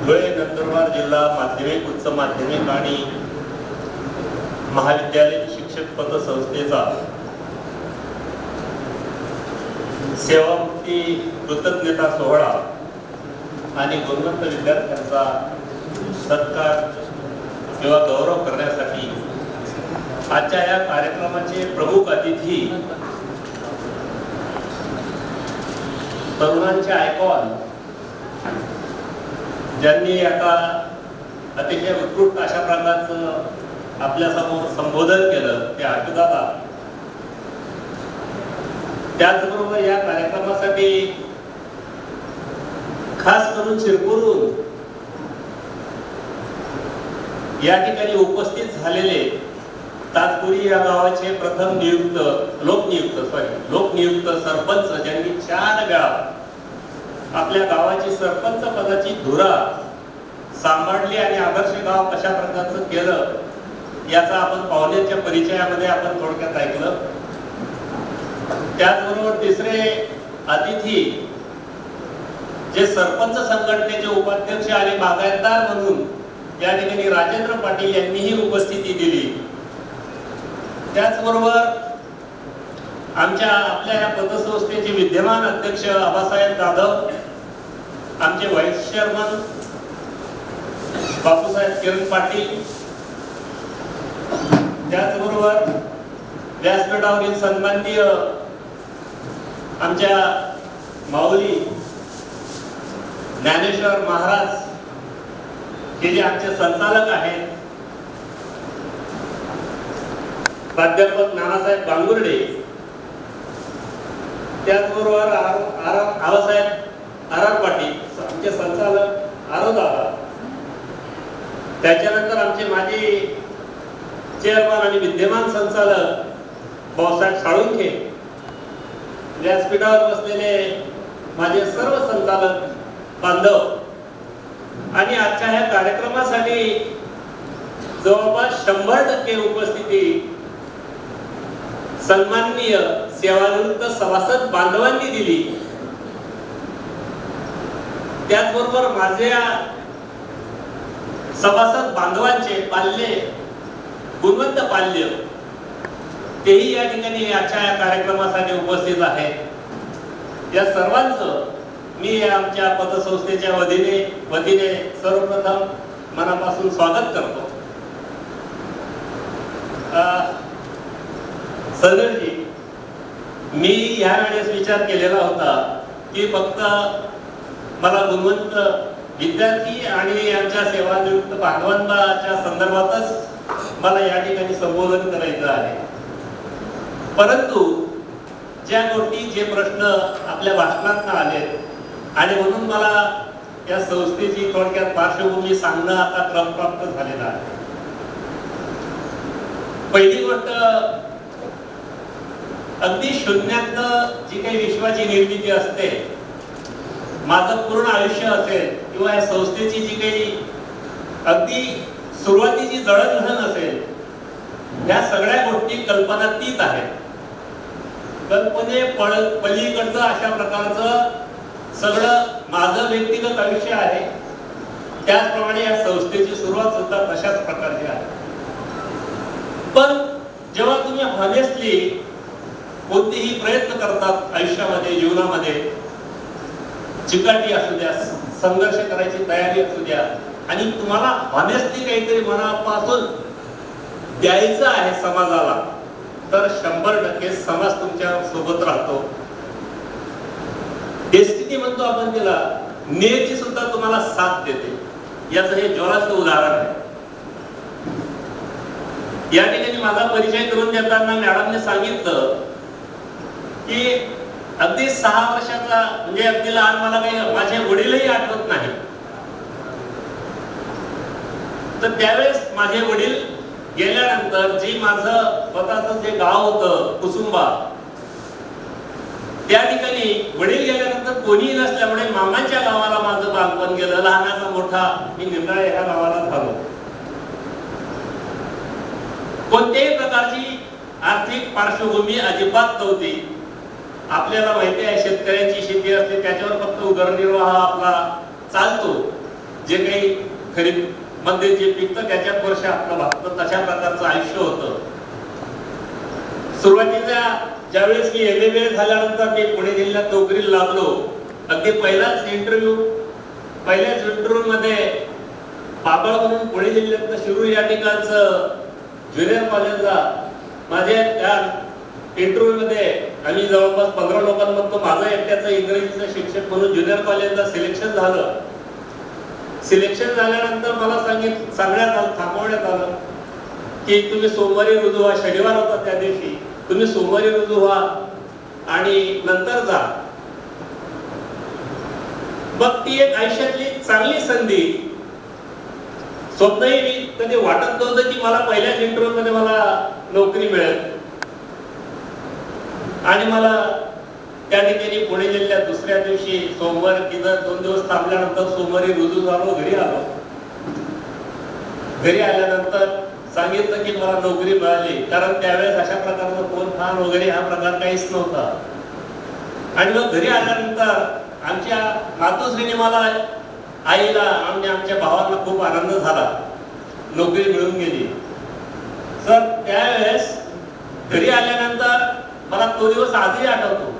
धुळे नंदुरबार जिल्हा माध्यमिक उच्च माध्यमिक आणि महाविद्यालयीन शिक्षक पतसंस्थेचा सेवामुक्ती कृतज्ञता सोहळा आणि गुणवंत विद्यार्थ्यांचा सत्कार किंवा गौरव करण्यासाठी आजच्या या कार्यक्रमाचे प्रमुख अतिथी तरुणांचे आयकॉन ज्यांनी आता अतिशय उत्कृष्ट अशा प्रकारचं आपल्या समोर संबोधन केलं ते आठवदादा. त्याचबरोबर या कार्यक्रमासाठी खास करून शिरपूरहून या ठिकाणी उपस्थित झालेले ताजपुरी या गावाचे प्रथम लोकनियुक्त सरपंच ज्यांनी 4 वेळा आपल्या गावाची सरपंच पदाची धुरा सांभाळली आणि आदर्श गाव कशा प्रकारचं केलं याचा आपण पाहुण्यांच्या परिचयामध्ये आपण थोडक्यात ऐकलं. त्याचबरोबर तिसरे अतिथी जे सरपंच संघटनेचे उपाध्यक्ष आणि बागायतदार म्हणून या ठिकाणी राजेंद्र पाटील यांनीही उपस्थिती दिली. त्याचबरोबर आपल्या या पतसंस्थेचे विद्यमान अध्यक्ष आबासाहेब जाधव, आमचे व्हाईस चेअरमन बापूसाहेब किरण पाटील, त्याचबरोबर व्यासपीठावरील सन्माननीय आमच्या माऊली ज्ञानेश्वर महाराज हे जे आमचे संचालक आहेत, प्राध्यापक नानासाहेब गांगुर्डे, त्याचबरोबर आबासाहेब आर पाटील आमचे संचालक आरोदादा, त्याच्यानंतर आमचे माजी चेअरमन आणि विद्यमान संचालक भाऊसाहेब साळुंखे, व्यासपीठावर बसलेले माझे सर्व संचालक बांधव आणि आजच्या ह्या कार्यक्रमासाठी जवळपास 100% उपस्थिती सन्माननीय सेवानिवृत्त सभासद बांधवांनी दिली. त्याचबरोबर माझ्या सभासद बांधवांचे गुणवंत पाल्य तेही या ठिकाणी आजच्या या कार्यक्रमासाठी उपस्थित आहेत. या सर्वांचं मी आमच्या पतसंस्थेच्या वतीने सर्वप्रथम मनापासून स्वागत करतो. सदरजी, मी ह्या वेळेस विचार केलेला होता की फक्त मला गुणवंत विद्यार्थी आणि आमच्या सेवानिवृत्त बांधवांच्या संदर्भातच मला या ठिकाणी संबोधन करायचं आहे. परंतु ज्या गोष्टी जे प्रश्न आपल्या भाषणात आले आणि म्हणून मला या संस्थेची थोडक्यात पार्श्वभूमी सांगणं आता क्रमप्राप्त झालेला आहे. पहिली गोष्ट, अगदी शून्यातनं जी काही विश्वाची निर्मिती असते, माझं पूर्ण आयुष्य असेल किंवा या संस्थेची जी काही अगदी सुरुवातीची जळणघळण असेल, या सगळ्या गोष्टी कल्पनातीत आहेत. पलीकडचं अशा प्रकारचं सगळं माझं व्यक्तिगत आयुष्य आहे. त्याचप्रमाणे या संस्थेची सुरुवात सुद्धा तशाच प्रकारची आहे. पण जेव्हा तुम्ही हॉनेस्टली कोणतेही प्रयत्न करतात आयुष्यामध्ये, जीवनामध्ये, चिकाटी असू द्या, संघर्ष करायची तयारी असू द्या, आणि तुम्हाला हॉनेस्टली काहीतरी मनापासून द्यायचं आहे समाजाला, तर 100% समाज तुमच्या सोबत राहतो. डेस्टिनी म्हणतो आपण तिला, नियती सुद्धा तुम्हाला साथ देते. याचं हे ज्वलंत उदाहरण आहे. या ठिकाणी माझा परिचय करून देताना मॅडमने सांगितलं की अगदी 6 वर्षाचा, म्हणजे अगदी लहान, मला काही माझे वडीलही आठवत नाही. तर त्यावेळेस माझे वडील गेल्यानंतर जे माझं स्वतःचं जे गाव होतं कुसुंबा, त्या ठिकाणी वडील गेल्यानंतर कोणीही नसल्यामुळे मामांच्या गावाला माझं बालपण गेलं. लहानाचा मोठा मी निंदाळे ह्या गावाला झालो. कोणत्याही प्रकारची आर्थिक पार्श्वभूमी अजिबात नव्हती. आपल्याला माहिती आहे शेतकऱ्यांची शेती असते, त्याच्यावर फक्त उदरनिर्वाह आपला चालतो. जे काही खरीप मध्ये जे पिकतं त्याच्यात वर्ष आपलं भागतं, तशा प्रकारचं आयुष्य होतं. सुरुवातीला ज्यावेळेस मी MA झाल्यानंतर मी पुणे जिल्ह्यात नोकरीला लागलो, अगदी पहिल्याच इंटरव्ह्यू मध्ये बाबळ म्हणून पुणे जिल्ह्यातलं शिरूर या ठिकाणचं ज्युनियर कॉलेजला माझ्या त्या इंटरव्ह्यू मध्ये आम्ही जवळपास 15 लोकांमधून माझं एकट्याचं इंग्रजीचं शिक्षक म्हणून ज्युनियर कॉलेजला सिलेक्शन झालं. सिलेक्शन झाल्यानंतर मला सांगण्यात आलं, थांबवण्यात आलं की तुम्ही सोमवारी रुजू व्हा. शनिवार होता त्या दिवशी. तुम्ही सोमवारी रुजू व्हा आणि नंतर जा. मग ती एक आयुष्यातली चांगली संधी. स्वप्नही मी कधी वाटत नव्हतं की मला पहिल्याच इंटरव्ह्यू मध्ये मला नोकरी मिळेल. आणि मला त्या ठिकाणी पुणे जिल्ह्यात दुसऱ्या दिवशी सोमवार तिथं 2 दिवस थांबल्यानंतर सोमवारी रुजू झालो, घरी आलो. घरी आल्यानंतर सांगितलं की मला नोकरी मिळाली. कारण त्यावेळेस अशा प्रकारचा फोन फान वगैरे हा प्रकार काहीच नव्हता. आणि मग घरी आल्यानंतर आमच्या मातोश्रीने मला, आईला आणि आमच्या भावाला खूप आनंद झाला, नोकरी मिळून गेली. सर त्यावेळेस घरी आल्यानंतर मला तो दिवस आजही आठवतो.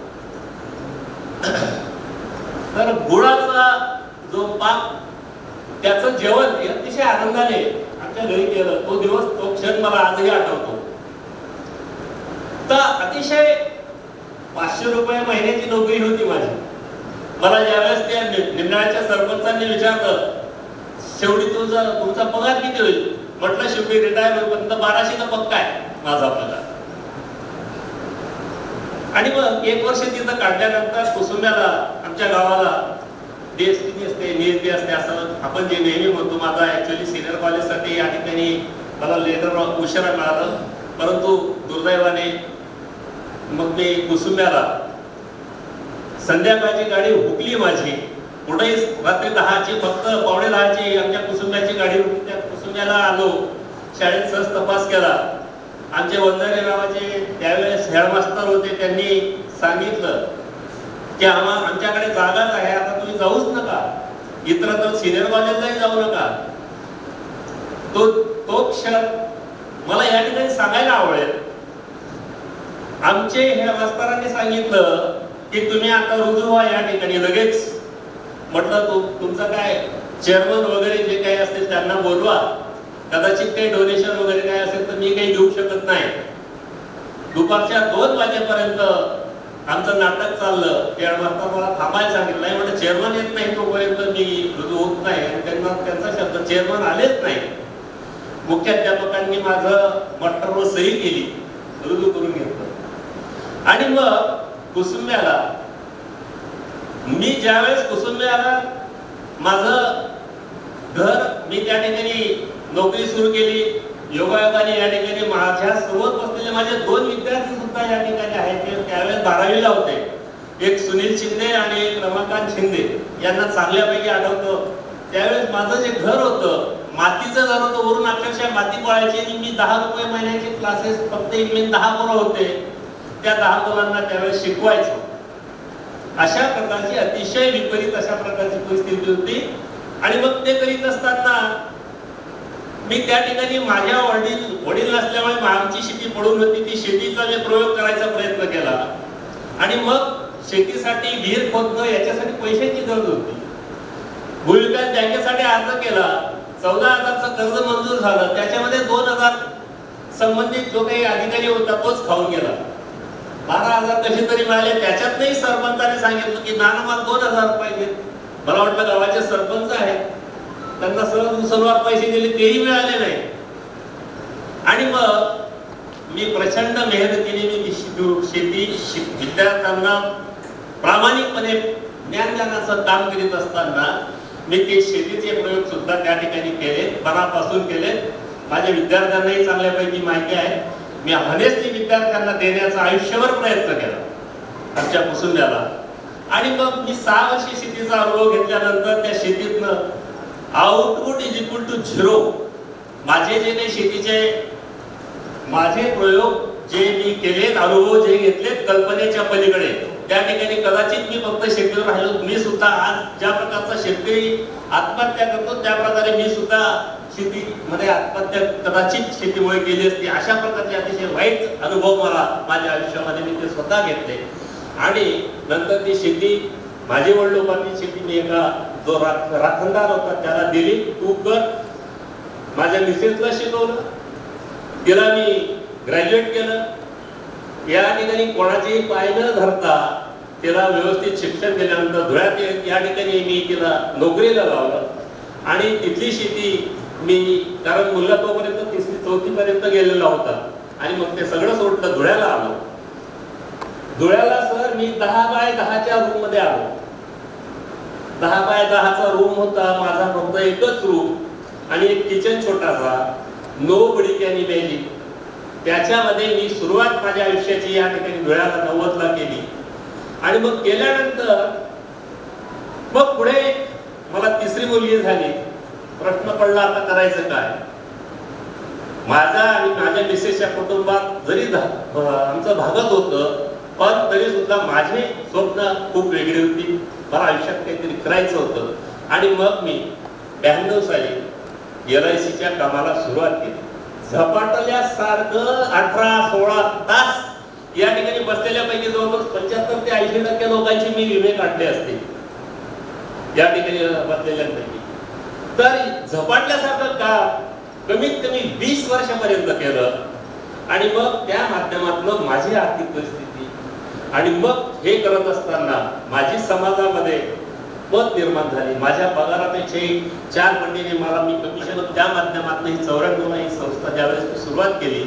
तर गुळाचा जो पाक, त्याचं जेवण अतिशय आनंदाने आमच्या घरी केलं. तो दिवस, तो क्षण मला आजही आठवतो. तर अतिशय 500 रुपये महिन्याची नोकरी होती माझी. मला ज्यावेळेस त्या निमणाच्या सरपंचांनी विचारलं, शेवटी तुमचा पगार किती होईल? म्हटलं शेवटी रिटायर होईपर्यंत 1200 तर पक्का आहे माझा पगार. आणि मग 1 वर्ष तिथं काढल्यानंतर कुसुम्याला, आमच्या गावाला DSP असते, NSB असते, असं आपण जे नेहमी म्हणतो. माझा ऍक्च्युअली सिनियर कॉलेजसाठी या ठिकाणी मला लेटर उशिरा मिळालं. परंतु दुर्दैवाने मग मी कुसुम्याला, संध्याकाळची गाडी हुकली माझी. पुढे रात्री 10ची, फक्त 9:45ची आमच्या कुसुम्याची गाडी होती. त्या कुसुम्याला आलो, शाळेत सहज तपास केला. आमचे वंजारे नावाचे त्यावेळेस हेडमास्टर होते. त्यांनी सांगितलं की आमच्याकडे जागाच आहे, आता तुम्ही जाऊच नका, इतरत्र सिनियर कॉलेजलाही जाऊ नका. तो क्षण मला या ठिकाणी सांगायला आवडेल. आमचे हेडमास्टरांनी सांगितलं की तुम्ही आता रुजू व्हा या ठिकाणी लगेच. म्हटलं तुमचं काय चेअरमन वगैरे जे काही असतील त्यांना बोलवा, कदाचित काही डोनेशन वगैरे काय असेल तर मी काही देऊ शकत नाही. दुपारच्या 2 वाजेपर्यंत आमचं नाटक चाललं. हेडमास्टर मला थांबायला सांगितलं. नाही म्हणजे चेअरमन येत नाही तोपर्यंत मी रुजू होत नाही. आणि त्यांचा शब्द, चेअरमन आलेच नाही. मुख्याध्यापकांनी माझं मट्टरवर सही केली, रुजू करून घेतलं. आणि मग कुसुम्याला, मी ज्यावेळेस कुसुम्याला माझं घर, मी त्या ठिकाणी नोकरी सुरू केली. योगायोगाने या ठिकाणी माझ्या सोबत बसलेले माझे 2 विद्यार्थी सुद्धा या ठिकाणी आहेत. ते त्यावेळेस 12वीला होते. एक सुनील शिंदे आणि एक रमाकांत शिंदे. यांना चांगल्यापैकी आठवतं. त्यावेळेस माझं जे घर होतं, मातीचं घर होतं. वरून अक्षरशः माती पळायची. मी 10 रुपये महिन्याचे क्लासेस, फक्त इकडे 10 पोरं होते. त्या 10 मुलांना त्यावेळेस शिकवायचो. अशा प्रकारची अतिशय विपरीत अशा प्रकारची परिस्थिती होती. आणि मग ते करीत असताना मी त्या ठिकाणी माझ्या वडील नसल्यामुळे आमची शेती पडून होती. ती शेतीचा मी प्रयोग करायचा प्रयत्न केला. आणि मग शेतीसाठी विहीर खोदणं, याच्यासाठी पैशांची गरज होती. भूविकास बँकेसाठी अर्ज केला. 14,000चं कर्ज मंजूर झालं. त्याच्यामध्ये 2,000 संबंधित जो काही अधिकारी होता तोच खाऊन गेला. 12,000 कसे तरी मिळाले. त्याच्यात नाही सरपंचाने सांगितलं की नाना मला 2,000 पाहिजे. मला वाटलं गावाचे सरपंच आहेत, त्यांना सर्वात पैसे दिले, तेही मिळाले नाही. आणि मग मी प्रचंड मेहनतीने मी शेती विद्यार्थ्यांना प्रामाणिकपणे ज्ञान देण्याचं काम करीत असताना मी ते शेतीचे प्रयोग सुद्धा त्या ठिकाणी केले, मनापासून केले. माझ्या विद्यार्थ्यांनाही चांगल्यापैकी माहिती आहे. मी हनेस्टी विद्यार्थ्यांना देण्याचा आयुष्यभर प्रयत्न केला आमच्या कुसुम्याला. आणि मग मी 6 वर्ष शेतीचा अनुभव घेतल्यानंतर त्या शेतीतनं आउटपुट इज इक्वल टू 0. माझे जे काही शेतीचे माझे प्रयोग जे मी केले, अनुभव जे घेतलेत कल्पनेच्या पलीकडे, त्या ठिकाणी कदाचित मी फक्त शेतीवर राहिलो. मी सुद्धा आज ज्या प्रकारचा शेतकरी आत्महत्या करतो त्या प्रकारे मी सुद्धा शेतीमध्ये आत्महत्या कदाचित शेतीमुळे केली असती. अशा प्रकारचे अतिशय वाईट अनुभव मला माझ्या आयुष्यामध्ये मी ते स्वतः घेतले. आणि नंतर ती शेती माझी वडिलोपार्जित शेती मी एका जो राखणदार होता त्याला दिली, तू कर. माझ्या मिसेसला शिकवलं, तिला मी ग्रॅज्युएट केलं. या ठिकाणी कोणाचेही पाय न धरता तिला व्यवस्थित शिक्षण दिल्यानंतर धुळ्यात या ठिकाणी मी तिला नोकरीला लावलं. आणि तिथली शेती मी, कारण मुलगा तोपर्यंत 3री-4थी पर्यंत गेलेला होता आणि मग ते सगळं सोडलं, धुळ्याला आलो. धुळ्याला सर मी 10x10च्या रूम मध्ये आलो. 10x10चा रूम होता माझा, फक्त एकच रूम आणि एक किचन छोटासा, नो बडी कॅन इमॅजिन. त्याच्यामध्ये मी सुरुवात माझ्या आयुष्याची या ठिकाणी धुळ्याला 90ला केली. आणि मग केल्यानंतर मग पुढे मला 3री मुलगी झाली. प्रश्न पडला आता करायचं काय. माझा आणि माझ्या मिसेसच्या कुटुंबात जरी आमचं भागत होतं, पण तरी सुद्धा माझे स्वप्न खूप वेगळी होती. मला आयुष्यात काहीतरी करायचं होतं. आणि मग मी 92 साली LICच्या कामाला सुरुवात केली. झपाटल्यासारखं 18-16 तास या ठिकाणी बसलेल्यापैकी जवळपास 75 ते 80% लोकांची मी विमे काढले असते या ठिकाणी बसलेल्यांपैकी. तर झपाटल्यासारखं का कमीत कमी 20 वर्षापर्यंत केलं. आणि मग त्या माध्यमातून माझी आर्थिक परिस्थिती आणि मग हे करत असताना माझी समाजामध्ये पद निर्माण झाली. माझ्या पगारापेक्षा 4 पटीने मला मी कमिशन, त्या माध्यमातून ही 94 ही संस्था ज्यावेळेस सुरुवात केली,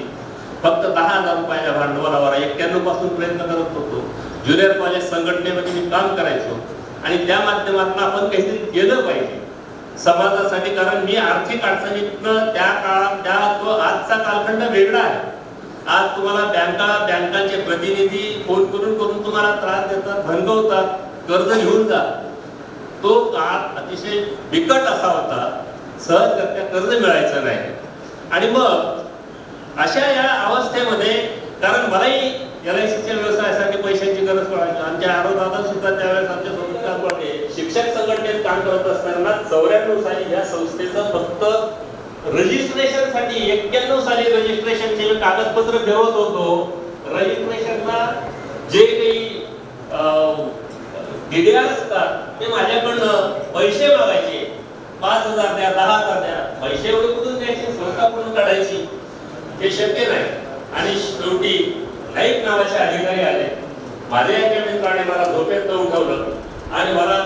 फक्त 10,000 रुपयाच्या भांडवलावर 91 पासून प्रयत्न करत होतो. ज्युनियर कॉलेज संघटनेमध्ये मी काम करायचो आणि त्या माध्यमातून आपण काहीतरी केलं पाहिजे समाजासाठी. कारण मी आर्थिक अडचणीतनं त्या काळात, आजचा कालखंड वेगळा आहे. आज तुम्हाला बँकांचे प्रतिनिधी फोन करून तुम्हाला त्रास देतात, धमकवतात, कर्ज घेऊन जा. तो काळ अतिशय बिकट असा होता, सहजगत्या कर्ज मिळायचं नाही. आणि मग अशा या अवस्थेमध्ये, कारण मलाही LICच्या व्यवसायासाठी पैशांची गरज पडायची. आमच्या दादा सुद्धा त्यावेळेस आमच्या सोबत शिक्षक संघटनेत काम करत असताना 94 साली या संस्थेचं फक्त रजिस्ट्रेशन साठी 91 साली रजिस्ट्रेशनचे कागदपत्र ठेवत होतो. रजिस्ट्रेशनला जे काही DDR असतात ते माझ्याकडनं पैसे मागायचे. 5,000 द्या, 10,000 द्या. पैसे एवढे कुठून द्यायचे, संस्था कुठून काढायची, हे शक्य नाही. आणि शेवटी नाईक नावाचे अधिकारी आले. माझ्या एका मित्राने मला झोपेत उठवलं आणि मला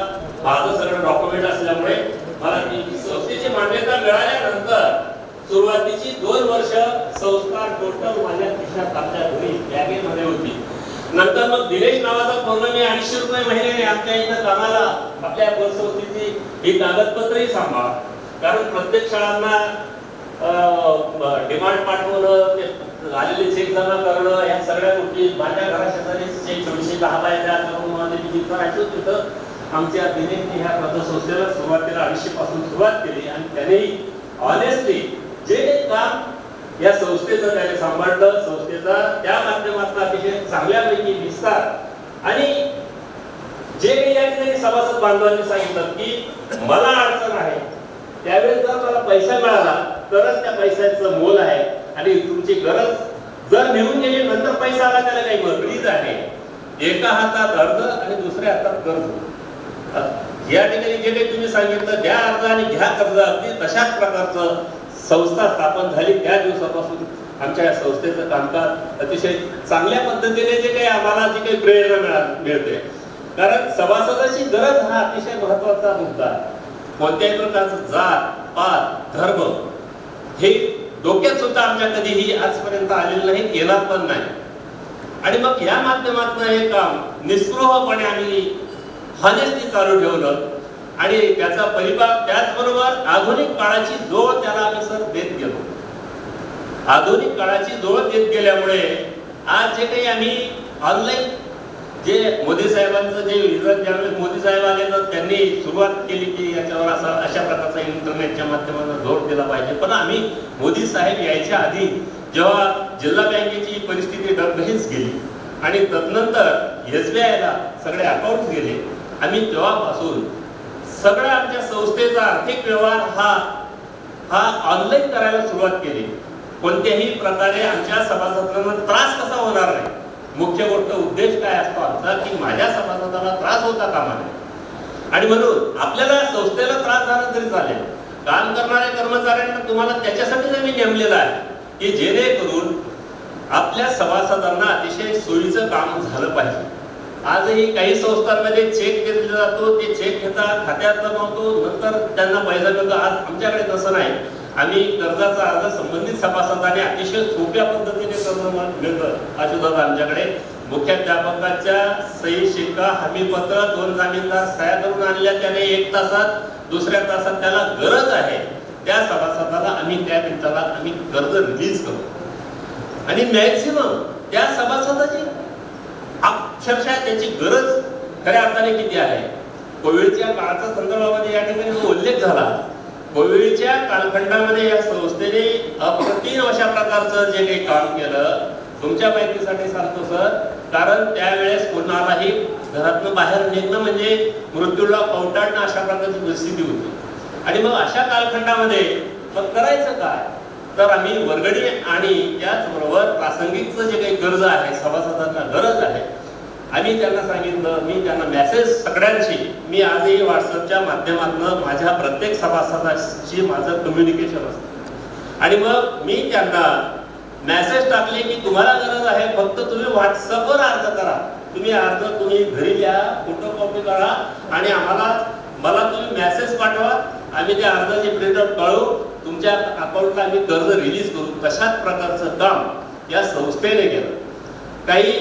माझं सगळं डॉक्युमेंट असल्यामुळे मला ती संस्थेची मान्यता मिळाल्यानंतर सुरुवातीची 2 वर्ष संस्था टोटल माझ्या खिशात आपल्या घरी बॅगेमध्ये होती. नंतर मग दिनेश नावाचा फोन मी 250 रुपये महिन्याने आमच्या इथं कामाला आपल्या संस्थेची ही कागदपत्रही सांभाळ. कारण प्रत्येक शाळांना डिमांड पाठवणं, आलेले चेक जमा करणं, या सगळ्या गोष्टी माझ्या घराशेजारी चेक 10x10 करायचो. तिथं आमच्या दिनेशने ह्या पतसंस्थेला सुरुवातीला 250 पासून सुरुवात केली आणि त्याने ऑनेस्टली जे काम या संस्थेचं त्याने सांभाळलं, संस्थेचा त्या माध्यमातून अतिशय चांगल्यापैकी विस्तार. आणि जे काही या ठिकाणी सभासद बांधवांनी सांगितलं की मला अडचण आहे, त्यावेळेस जर मला पैसा मिळाला तरच त्या पैशाचं मोल आहे. आणि तुमची गरज जर निघून गेली नंतर पैसा आला त्याला काही मर्यादा आहे. एका हातात अर्ज आणि दुसऱ्या हातात कर्ज. या ठिकाणी जे काही तुम्ही सांगितलं, द्या अर्ज आणि घ्या कर्ज, अगदी तशाच प्रकारचं संस्था स्थापन झाली. त्या दिवसापासून आमच्या संस्थेचं कामकाज अतिशय चांगल्या पद्धतीने जे काही आम्हाला जी काही प्रेरणा मिळते. कारण सभासदाची गरज हा अतिशय महत्वाचा मुद्दा. कोणत्याही प्रकारचं जात, पात, धर्म हे डोक्यात सुद्धा आमच्या कधीही आजपर्यंत आलेलं नाही, येणार पण नाही. आणि मग या माध्यमातून हे काम निस्पृहपणे आम्ही हॉनेस्टली चालू ठेवलं आणि त्याचा परिपाक त्याचबरोबर आधुनिक काळाची जोड त्याला आम्ही सर देत गेलो. आधुनिक काळाची जोड देत गेल्यामुळे आज जे काही आम्ही ऑनलाईन जे मोदी साहेबांचं जे विजन, ज्यावेळेस मोदी साहेब आले तर त्यांनी सुरुवात केली की याच्यावर अशा प्रकारचा इंटरनेटच्या माध्यमातून जोर दिला पाहिजे. पण आम्ही मोदी साहेब यायच्या आधी जेव्हा जिल्हा बँकेची परिस्थिती डगमगीच गेली आणि तदनंतर SBIला सगळे अकाउंट गेले, आम्ही तेव्हापासून सगळ्या आमच्या संस्थेचा आर्थिक व्यवहार हा ऑनलाईन करायला सुरुवात केली. कोणत्याही प्रकारे आमच्या सभासदांना त्रास कसा होणार नाही. मुख्य गोष्ट उद्देश काय असतो आमचा की माझ्या सभासदाला त्रास होता कामा नये. आणि म्हणून आपल्याला संस्थेला त्रास झाला तरी चालेल, काम करणाऱ्या कर्मचाऱ्यांना तुम्हाला त्याच्यासाठीच आम्ही नेमलेलं आहे की जेणेकरून आपल्या सभासदांना अतिशय सोयीचं काम झालं पाहिजे. आजही काही संस्थांमध्ये चेक घेतला जातो, ते चेक घेतात, खात्यात जमवतो, नंतर त्यांना पैसा मिळतो. आज आमच्याकडे तसं नाही. आम्ही कर्जाचा अर्ज संबंधित सभासदाने अतिशय सोप्या पद्धतीने कर्ज मिळतं. अशुद्धा आमच्याकडे मुख्याध्यापकाच्या सही शिक्का हमीपत्र 2 जामीनदार सह्या करून आणल्या, त्याने 1 तासात, दुसऱ्या तासात त्याला गरज आहे त्या सभासदाला आम्ही त्या मिनिटाला आम्ही कर्ज रिलीज करतो. आणि मॅक्सिमम त्या सभासदाची अक्षरशः त्याची गरज खऱ्या अर्थाने किती आहे. कोविडच्या काळाच्या संदर्भामध्ये या ठिकाणी उल्लेख झाला. कोविडच्या कालखंडामध्ये या संस्थेने अप्रतिम अशा प्रकारचं जे काही काम केलं, तुमच्या माहितीसाठी सांगतो सर, कारण त्यावेळेस कोणालाही घरातून बाहेर निघणं म्हणजे मृत्यूला कवटाळणं अशा प्रकारची परिस्थिती होती. आणि मग अशा कालखंडामध्ये मग करायचं काय, तर आम्ही वर्गणी आणि त्याचबरोबर प्रासंगिकचं जे काही कर्ज आहे, सभासदांना गरज आहे, आम्ही त्यांना सांगितलं. मी त्यांना मेसेज सगळ्यांशी, मी आजही व्हॉट्सअपच्या माध्यमातून माझ्या प्रत्येक सभासदाशी माझं कम्युनिकेशन असतं. आणि मग मी त्यांना मेसेज टाकले की तुम्हाला गरज आहे, फक्त तुम्ही व्हॉट्सअपवर अर्ज करा. तुम्ही घरी लिहा, फोटोकॉपी करा आणि मला तुम्ही मेसेज पाठवा. आम्ही त्या अर्जाची प्रिंटआउट काढू, तुमच्या अकाउंटला आम्ही कर्ज रिलीज करू. तशाच प्रकारचं काम या संस्थेने केलं. काही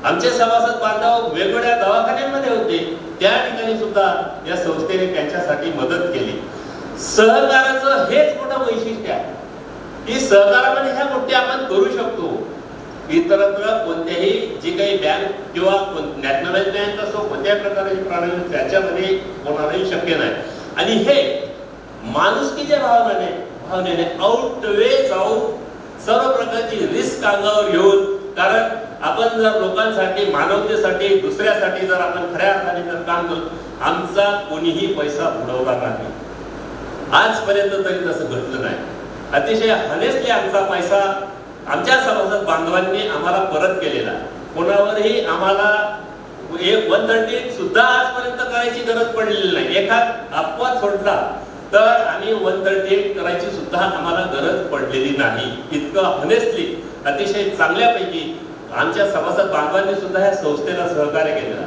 आमचे सभासद बांधव वेगवेगळ्या दवाखान्यांमध्ये होते, त्या ठिकाणी सुद्धा या संस्थेने त्यांच्यासाठी मदत केली. सहकाराचं हेच मोठं वैशिष्ट्य आहे की सहकारामध्ये ह्या गोष्टी आपण करू शकतो. इतरत्र कोणत्याही जी काही बँक किंवा नॅशनलाइज बँक असो, कोणत्याही प्रकारची प्रणाली त्याच्यामध्ये होणारही शक्य नाही. आणि हे माणुसकीच्या भावनेने आउट वे जाऊन सर्व प्रकारची रिस्क अंगावर घेऊन, कारण आपण जर लोकांसाठी, मानवतेसाठी, दुसऱ्यासाठी जर आपण खऱ्या अर्थाने जर काम करतो, आमचा कोणीही पैसा बुडवला नाही. आजपर्यंत तरी तसं घडलं नाही. अतिशय हनेस्टली आमचा पैसा आमच्या सभासद बांधवांनी आम्हाला परत केलेला. कोणावरही आम्हाला 130 सुद्धा आजपर्यंत करायची गरज पडलेली नाही. एखाद अपवाद सोडला तर आम्ही 138 करायची सुद्धा आम्हाला गरज पडलेली नाही. इतकं हनेस्टली, अतिशय चांगल्यापैकी आमच्या सभासद बांधवांनी सुद्धा या संस्थेला सहकार्य केलेलं.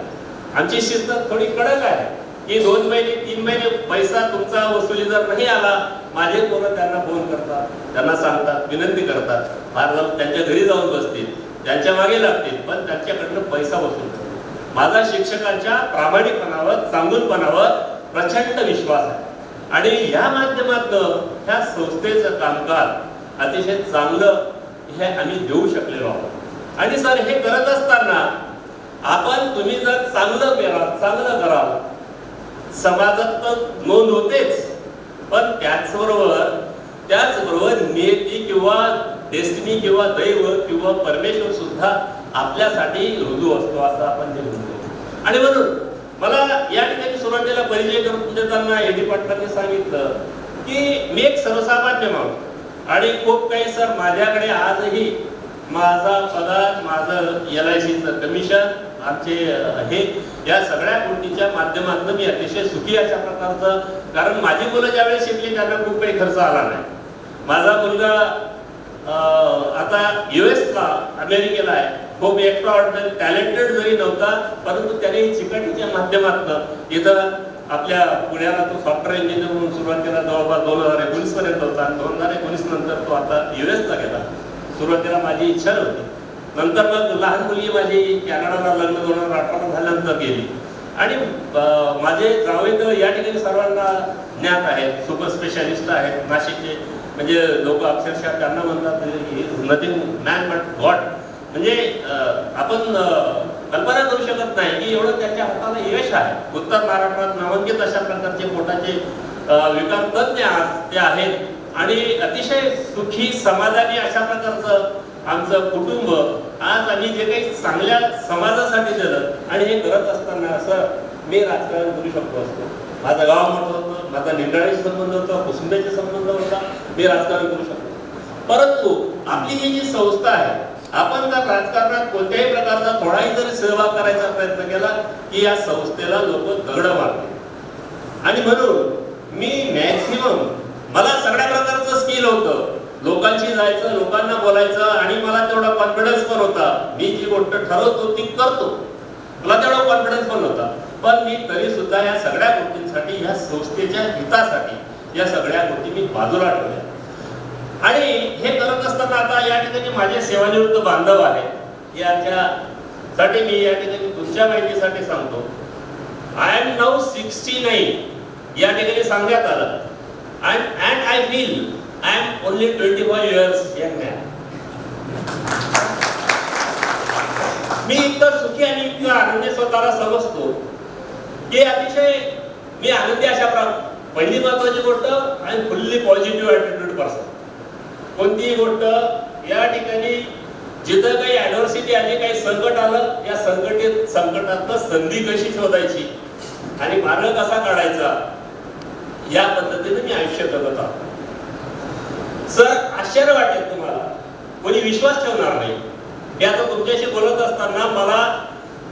आमची शिस्त थोडी कडक आहे की 2 महिने 3 महिने पैसा तुमचा वसुली जर नाही आला, माझे पोरं त्यांना फोन करतात, त्यांना सांगतात, विनंती करतात, फार जाऊन त्यांच्या घरी जाऊन बसतील, त्यांच्या मागे लागतील, पण त्यांच्याकडनं पैसा वसूल करतात. माझा शिक्षकांच्या प्रामाणिकपणावर, चांगुलपणावर प्रचंड विश्वास आहे. आणि या माध्यमातून ह्या संस्थेचं कामकाज अतिशय चांगलं हे आम्ही देऊ शकलेलो आहोत. आणि सर, हे करत असताना तुम्ही जर चांगलं कराल, समाजात तर नोंद होतेच, पण त्याचबरोबर नियती किंवा डेस्टिनी किंवा दैव किंवा परमेश्वर सुद्धा आपल्यासाठी रुजू असतो, असं आपण ते म्हणतो. आणि म्हणून मला या ठिकाणी सुरुवातीला परिचय करून देताना एडी पाटलांनी सांगितलं की मी एक सर्वसामान्य माणूस आणि खूप काही सर माझ्याकडे आजही माझा पगार, माझं LICचं कमिशन, आमचे हे या सगळ्या गोष्टीच्या माध्यमातून मी अतिशय सुखी अशा प्रकारचं, कारण माझी मुलं ज्यावेळी शिकली त्यांना खूप काही खर्च आला नाही. माझा मुलगा आता US ला, अमेरिकेला आहे, खूप एक्स्ट्रा ऑर्डिनरी टॅलेंटेड जरी नव्हता, परंतु त्याने चिकाटीच्या माध्यमातून इथं आपल्या पुण्याला तो सॉफ्टवेअर इंजिनियर म्हणून सुरुवातीला जवळपास 2019 पर्यंत होता. 2019 नंतर तो आता US ला गेला. सुरुवातीला माझी इच्छा नव्हती, नंतर मग लहान मुलगी माझी कॅनडाला लग्न 2018 झाल्यानंतर गेली. आणि माझे जावई तर या ठिकाणी सर्वांना ज्ञात आहेत, सुपर स्पेशालिस्ट आहेत नाशिकचे. म्हणजे लोक अक्षरशः त्यांना म्हणतात नथिंग मॅन बट गॉड. म्हणजे आपण कल्पना करू शकत नाही की एवढं त्यांच्या हाताला यश आहे. उत्तर महाराष्ट्रात नामांकित अशा प्रकारचे पोटाचे विकार तज्ञ ते आहेत. आणि अतिशय सुखी समाधानी अशा प्रकारचं आमचं कुटुंब आज आम्ही जे काही चांगल्या समाजासाठी दिलं आणि हे करत असताना असं मी राजकारण करू शकतो असतो. माझं गाव मोठं होतं, माझा निंदाळीशी संबंध होता, कुसुंबेचे संबंध होता, मी राजकारण करू शकतो. परंतु आपली ही जी संस्था आहे, आपण जर राजकारणात कोणत्याही प्रकारचा थोडाही जरी सहभाग करायचा प्रयत्न केला की या संस्थेला लोक दगड मारते. आणि म्हणून मी मॅक्सिमम मला सगळ्या प्रकारचं स्किल होतं, लोकांशी जायचं, लोकांना बोलायचं आणि मला तेवढा कॉन्फिडन्स पण होता. मी जी गोष्ट ठरवतो ती करतो, मला तेवढा कॉन्फिडन्स पण होता. पण मी तरी सुद्धा या सगळ्या गोष्टींसाठी, या संस्थेच्या हितासाठी या सगळ्या गोष्टी मी बाजूला ठेवल्या. आणि हे करत असताना आता या ठिकाणी माझे सेवानिवृत्त बांधव आहेत, याच्यासाठी मी या ठिकाणी तुमच्या माहितीसाठी सांगतो. आय एम नाऊ 69 या ठिकाणी सांगण्यात आलं. And I feel I am only 25 years young man. मी इतकं सुखी आणि इतकं आनंदी स्वतःला समजतो की अतिशय मी आनंदी अशा पहिली महत्वाची गोष्ट I am fully positive attitude person. कोणतीही गोष्ट या ठिकाणी जिथं काही ॲडव्हर्सिटी आली, काही संकट आलं, या संकटातनं संधी कशी शोधायची आणि मार्ग कसा काढायचा या पद्धतीने मी आयुष्य जगत आहोत. सर, आश्चर्य वाटेल तुम्हाला, कोणी विश्वास ठेवणार नाही की आता तुमच्याशी बोलत असताना मला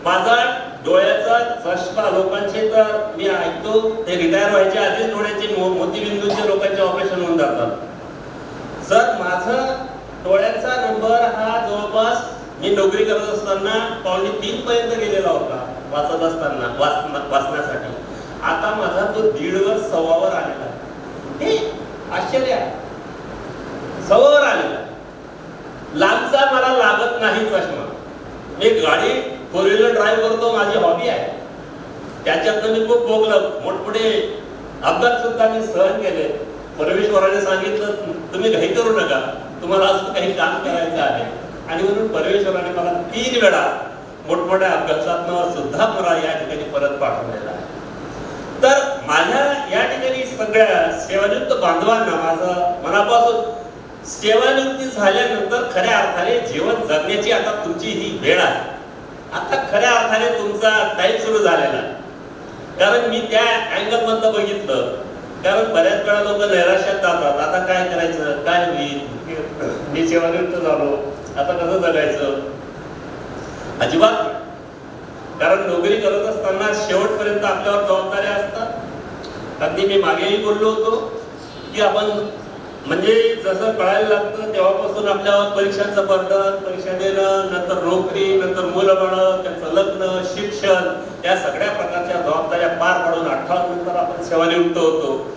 माझा डोळ्याचा चष्मा लोकांचे, तर मी ऐकतो ते रिटायर व्हायच्या आधीच डोळ्याचे मोतीबिंदूचे लोकांचे ऑपरेशन होऊन जातात. सर, माझा डोळ्याचा नंबर हा जवळपास मी नोकरी करत असताना 2.5 पर्यंत गेलेला होता वाचत असताना वाचण्यासाठी. आता माझा तो 1.5 वर 1.25 वर आलेला. हे आश्चर्य आहे, 1.25 वर आलेला. लांबचा मला लागत नाही चष्मा. मी गाडी 4 व्हीलर ड्राईव्ह करतो, माझी हॉबी आहे. त्याच्यातनं मी खूप भोगलं, मोठमोठे अपघात सुद्धा मी सहन केले. परमेश्वराने सांगितलं तुम्ही घाई करू नका, तुम्हाला असं काही काम करायचं आहे. आणि म्हणून परमेश्वराने मला 3 वेळा मोठमोठ्या अपघातातनं सुद्धा मला या ठिकाणी परत पाठवलेला आहे. तर माझ्या या ठिकाणी सगळ्या सेवानिवृत्त बांधवांना माझं मनापासून, सेवानिवृत्ती झाल्यानंतर खऱ्या अर्थाने जीवन जगण्याची आता तुमची ही वेळ आहे. आता खऱ्या अर्थाने तुमचा टाईम सुरू झालेला आहे. कारण मी त्या अँगल मधलं बघितलं. कारण बऱ्याच वेळा लोक नैराश्यात जातात, आता काय करायचं, काय होईल, मी सेवानिवृत्त झालो, आता कसं जगायचं. अजिबात नाही. कारण नोकरी करत असताना शेवटपर्यंत आपल्यावर जबाबदाऱ्या असतात. अगदी मी मागेही बोललो होतो की आपण म्हणजे जसं कळायला लागतं तेव्हापासून आपल्यावर परीक्षांचं बर्डन, परीक्षा देणं, नंतर नोकरी, नंतर मुलं-बाळं, त्यांचं लग्न, शिक्षण, या सगळ्या प्रकारच्या जबाबदाऱ्या पार पाडून 18 नंतर आपण सेवानिवृत्त होतो.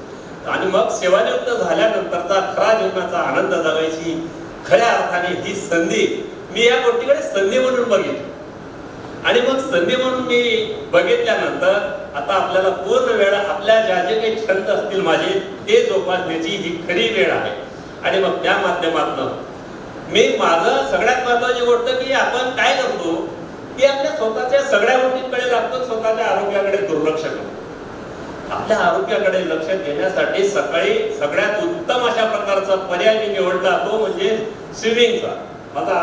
आणि मग सेवानिवृत्त झाल्यानंतरचा खरा जीवनाचा आनंद जगायची खऱ्या अर्थाने ही संधी मी या गोष्टीकडे संधी म्हणून बघितली. आणि मग संधी म्हणून मी बघितल्यानंतर आता आपल्याला पूर्ण वेळ आपल्या ज्या जे काही छंद असतील माझे ते जोपासण्याची ही खरी वेळ आहे. आणि मग त्या माध्यमातून मी माझं सगळ्यात महत्वाची गोष्ट की आपण काय करतो की आपल्या स्वतःच्या सगळ्या गोष्टींकडे लागतो, स्वतःच्या आरोग्याकडे दुर्लक्ष करतो. आपल्या आरोग्याकडे लक्ष देण्यासाठी सकाळी सगळ्यात उत्तम अशा प्रकारचा पर्याय मी निवडला, तो म्हणजे स्विमिंगचा. मला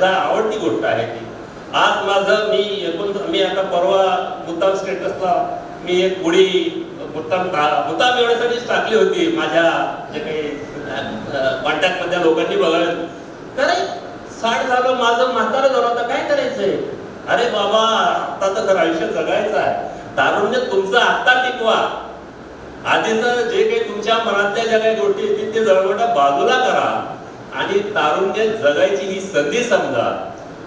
आवडती गोष्ट आहे ती. आज माझं मी आता परवा मुद्दाम स्टेटसला मी एक उडी मुद्दाम एवढ्यासाठीच टाकली होती. माझ्या जे काही कॉन्टॅक्ट मधल्या लोकांनी बघायला, अरे 60 झालं, माझं म्हातारं झालं, आता काय करायचंय. अरे बाबा, आता तर खरं आयुष्य जगायचं आहे. तारुण्य तुमचं आत्ता टिकवा. आधीचं जे काही तुमच्या मनातल्या ज्या काही गोष्टी येतील ते जळवटा बाजूला करा आणि तारुण्य जगायची ही संधी समजा.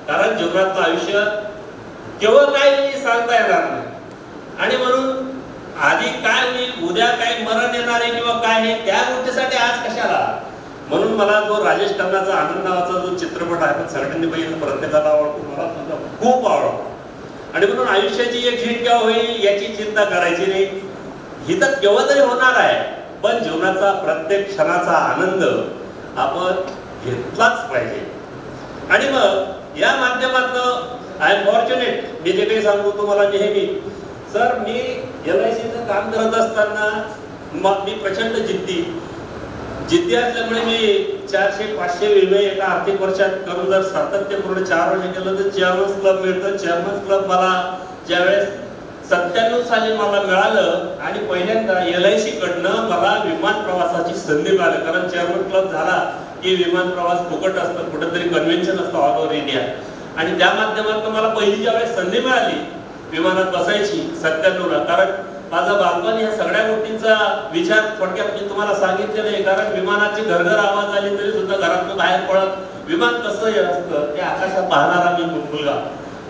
कारण जीवनातलं आयुष्य केव्हा काय होईल सांगता येणार नाही. आणि म्हणून आधी काय होईल, उद्या काय मरण येणार आहे किंवा काय आहे, त्या गोष्टीसाठी आज कशाला. म्हणून मला जो राजेश खन्नाचा आनंद नावाचा जो चित्रपट आहे पण सगळ्यांनी बघितलं, प्रत्येकाला आवडतो, मला सुद्धा खूप आवडतो. आणि म्हणून आयुष्याची एक झीट केव्हा होईल याची चिंता करायची नाही. ही तर केव्हा तरी होणार आहे, पण जीवनाचा प्रत्येक क्षणाचा आनंद आपण घेतलाच पाहिजे. आणि मग या माध्यमातून आय एम फॉर्च्युनेट, मी जे काही सांगतो तुम्हाला नेहमी. सर, मी LICचं काम करत असताना मग मी प्रचंड जिद्दी असल्यामुळे मी 400-500 विमे एका आर्थिक वर्षात करून जर सातत्यपूर्ण 4 वर्ष केलं तर चेअरमन्स क्लब मिळतं. चेअरमन्स क्लब मला ज्यावेळेस 97 साली मला मिळालं आणि पहिल्यांदा LIC कडनं मला विमान प्रवासाची संधी मिळाली. कारण चेअरमन क्लब झाला की विमान प्रवास फुकट असतं, कुठेतरी कन्व्हेन्शन असतं ऑल ओव्हर इंडिया. आणि त्या माध्यमातून मला पहिली ज्यावेळेस संधी मिळाली विमानात बसायची 97ला, कारण माझं बालपण या सगळ्या गोष्टींचा विचार थोडक्यात मी तुम्हाला सांगितलेलं आहे. कारण विमानाची घरघर आवाज आली तरी सुद्धा घरातून बाहेर पडत विमान कसं असतं ते आकाशात पाहणारा मी मुलगा.